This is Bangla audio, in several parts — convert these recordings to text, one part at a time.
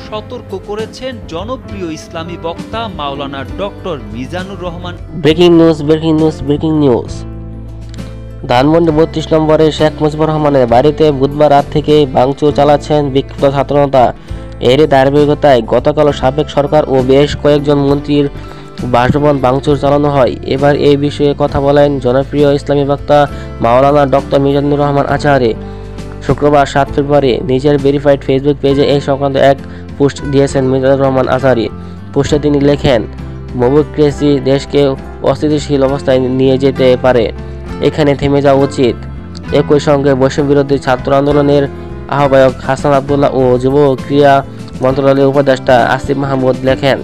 সতর্ক করেছেন জনপ্রিয় ইসলামী বক্তা Maulana doctor Mizanur Rahman. Breaking news. Dhanmondi ৩২ নম্বরে শেখ মুজিবুর রহমানের বাড়িতে বুধবার রাত থেকে ভাঙচুর চালাচ্ছেন বিক্ষুব্ধ ছাত্রনেতা। এরই ধারাবাহিকতায় গতকাল সাবেক সরকার ও বেশ কয়েকজন মন্ত্রীর বাসভবন ভাঙচুর চালানো হয়। এবার এই বিষয়ে কথা বলেন জনপ্রিয় ইসলামী বক্তা মাওলানা ডক্টর মিজানুর রহমান আজহারি। শুক্রবার ৭ ফেব্রুয়ারি নিজের ভেরিফাইড ফেসবুক পেজে এই সংক্রান্ত এক পোস্ট দিয়েছেন মিজানুর রহমান আজহারি। পোস্টে তিনি লেখেন, মোবাক্রেসি দেশকে অস্থিতিশীল অবস্থায় নিয়ে যেতে পারে, এখানে থেমে যাওয়া উচিত। একই সঙ্গে বৈষম্যবিরোধী ছাত্র আন্দোলনের আহ্বায়ক হাসান আবদুল্লাহ ও যুব ক্রীড়া মন্ত্রণালয়ের উপদেষ্টা আসিফ মাহমুদ লেখেন।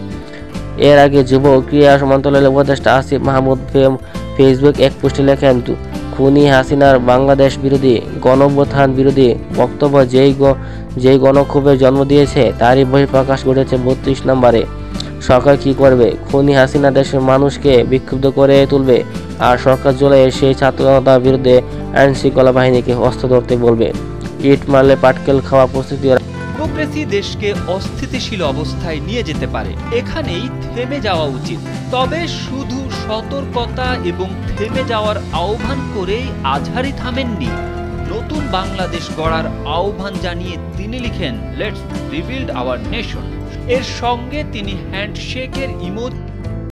এর আগে যুব ক্রীড়া মন্ত্রণালয়ের উপদেষ্টা আসিফ মাহমুদ ফেসবুক এক পোস্টে লেখেন, খুনি হাসিনার বাংলাদেশ বিরোধী গণঅভ্যুত্থান বিরোধী বক্তব্য যেই গণক্ষোভের জন্ম দিয়েছে তারই বহিঃপ্রকাশ ঘটেছে ৩২ নম্বরে। সরকার কি করবে? খুনি হাসিনা দেশের মানুষকে বিক্ষুব্ধ করে তুলবে, আর সরকার জুলাইয়ে সেই ছাত্রজনতার বিরুদ্ধে আইন শৃঙ্খলা বাহিনীকে অস্ত্র ধরতে বলবে। ইট মারলে পাটকেল খাওয়া প্রস্তুতি। ডেমোক্রেসি দেশকে অস্থিতিশীল অবস্থায় নিয়ে যেতে পারে, এখানেই থেমে যাওয়া উচিত। তবে শুধু সতর্কতা এবং থেমে যাওয়ার আহ্বান করেই আজহারি থামেননি। নতুন বাংলাদেশ গড়ার আহ্বান জানিয়ে তিনি লিখেন, লেটস রিবিল্ড আওয়ার নেশন। এর সঙ্গে তিনি হ্যান্ডশেকের ইমোজি